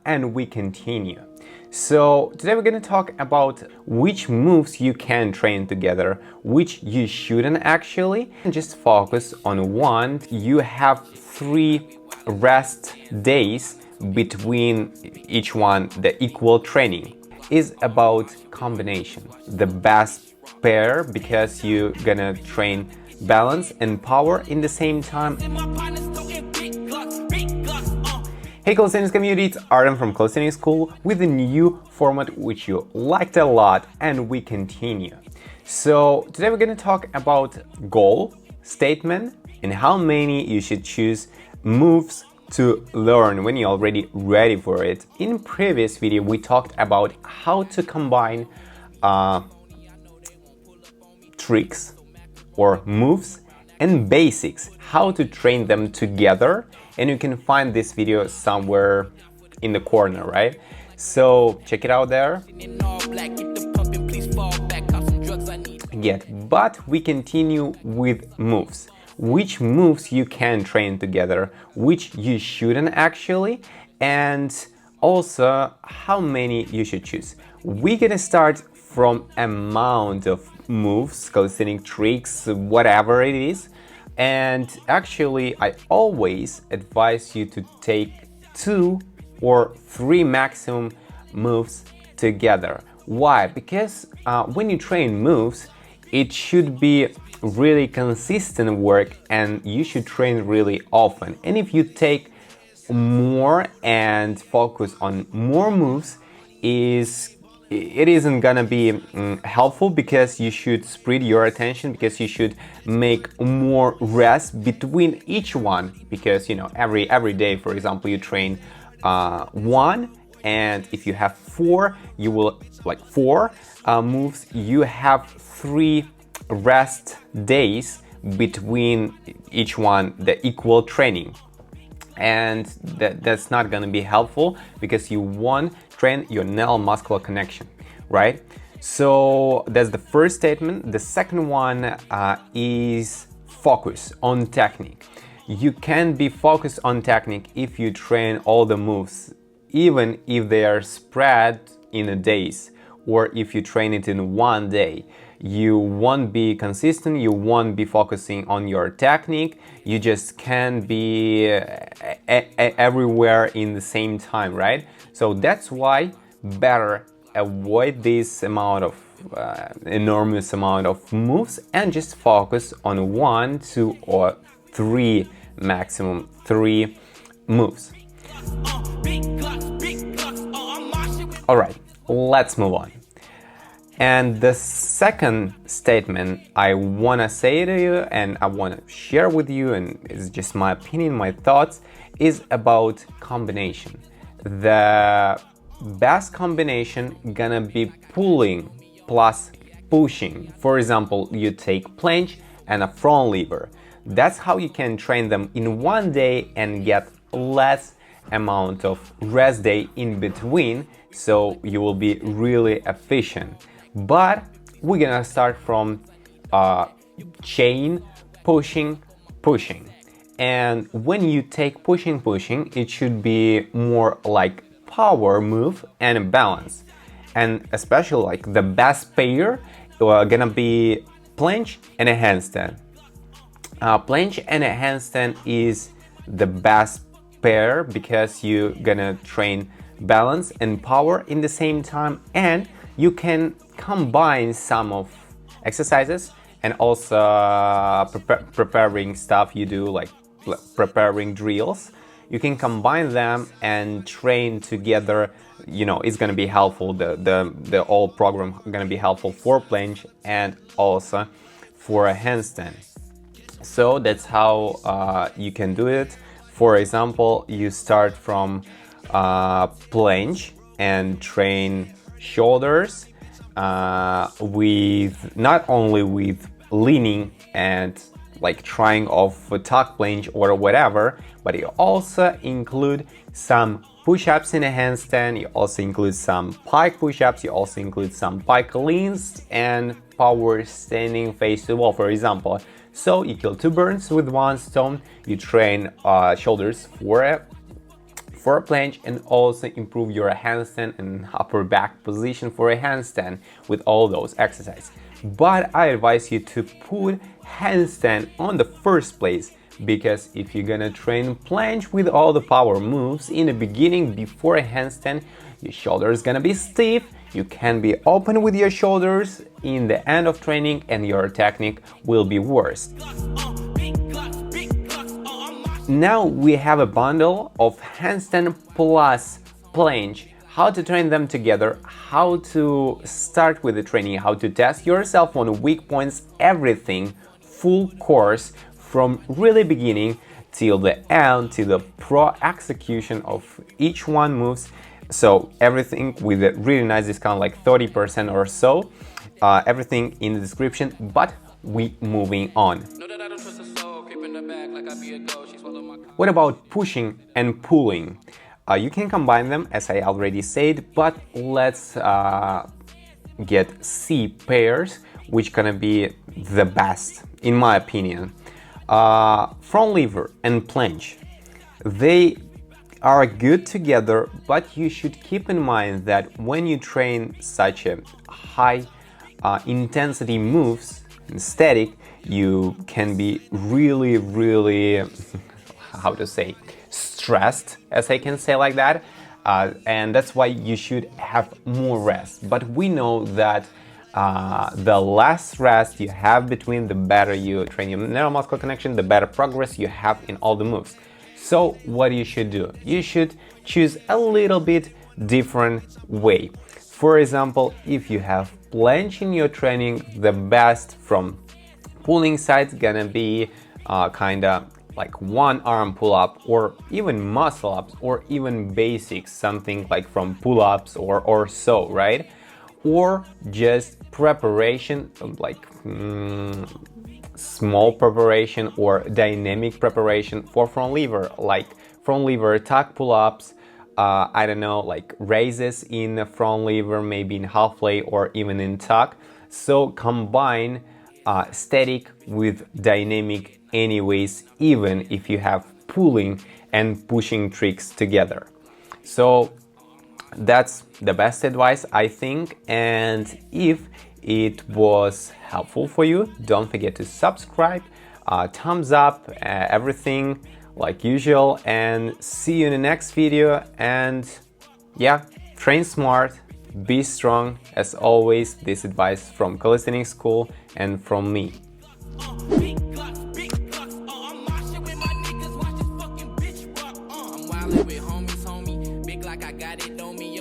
and we continue. So today we're going to talk about which moves you can train together, which you shouldn't actually, and just focus on one. You have 3 rest days between each one. The equal training is about combination, the best pair, because you're gonna train balance and power in the same time. Hey calisthenics community, it's Artem from Calisthenics School with a new format which you liked a lot, and we continue. So today we're going to talk about goal, statement, and how many you should choose moves to learn when you're already ready for it. In previous video we talked about how to combine tricks or moves and basics, how to train them together, and you can find this video somewhere in the corner, right? So check it out there. But we continue with moves. Which moves you can train together, which you shouldn't actually, and also how many you should choose. We're gonna start from amount of moves, calisthenic tricks, whatever it is. And actually, I always advise you to take 2 or 3 maximum moves together. Why? Because when you train moves, it should be really consistent work and you should train really often. And if you take more and focus on more moves, it isn't gonna be helpful, because you should spread your attention, because you should make more rest between each one, because you know every day, for example, you train 1, and if you have 4, you will like 4 moves, you have 3 rest days between each one, the equal training. And that's not going to be helpful, because you won't train your neuromuscular connection, right? So that's the first statement. The second one is focus on technique. You can be focused on technique if you train all the moves, even if they are spread in a days, or if you train it in one day. You won't be consistent, you won't be focusing on your technique, you just can't be everywhere in the same time, right? So that's why better avoid this amount of enormous amount of moves and just focus on 1, 2 or 3, maximum 3 moves. Alright, let's move on. And the second statement I want to say to you and I want to share with you, and it's just my opinion, my thoughts, is about combination. The best combination gonna be pulling plus pushing. For example, you take planche and a front lever. That's how you can train them in one day and get less amount of rest day in between, so you will be really efficient. But we're gonna start from chain pushing. And when you take pushing, it should be more like power move and balance. And especially like the best pair gonna be planche and a handstand. Planche and a handstand is the best pair, because you're gonna train balance and power in the same time, and you can combine some of exercises and also preparing stuff you do, like preparing drills. You can combine them and train together. You know, it's gonna be helpful. The whole program gonna be helpful for planche and also for a handstand. So that's how you can do it. For example, you start from planche and train shoulders with not only with leaning and like trying off a tuck planche or whatever, but you also include some push-ups in a handstand, you also include some pike push-ups, you also include some pike leans and power standing face to wall, for example. So you kill 2 birds with 1 stone, you train shoulders for for a planche and also improve your handstand and upper back position for a handstand with all those exercises. But I advise you to put handstand on the first place, because if you're gonna train planche with all the power moves in the beginning before a handstand, your shoulder is gonna be stiff, you can be open with your shoulders in the end of training, and your technique will be worse. Now we have a bundle of handstand plus planche, how to train them together, how to start with the training, how to test yourself on weak points, everything, full course from really beginning till the end, to the pro execution of each one moves. So everything with a really nice discount, like 30% or so, everything in the description. But we moving on. What about pushing and pulling? You can combine them, as I already said, but let's get C pairs, which gonna be the best in my opinion. Front lever and planche, they are good together, but you should keep in mind that when you train such a high intensity moves in static, you can be really how to say, stressed, as I can say like that, and that's why you should have more rest. But we know that the less rest you have between, the better you train your neuromuscular connection, the better progress you have in all the moves. So what you should do? You should choose a little bit different way. For example, if you have planche in your training, the best from pulling side is gonna be kinda like one arm pull-up, or even muscle-ups, or even basics, something like from pull-ups or so, right? Or just preparation, like small preparation or dynamic preparation for front lever, like front lever tuck pull-ups, I don't know, like raises in the front lever, maybe in halfway or even in tuck. So combine static with dynamic anyways, even if you have pulling and pushing tricks together. So that's the best advice, I think. And if it was helpful for you, don't forget to subscribe, thumbs up, everything like usual, and see you in the next video. And yeah, train smart, be strong. As always, this advice from Calisthenics School and from me. With homies, homie, big like I got it on me.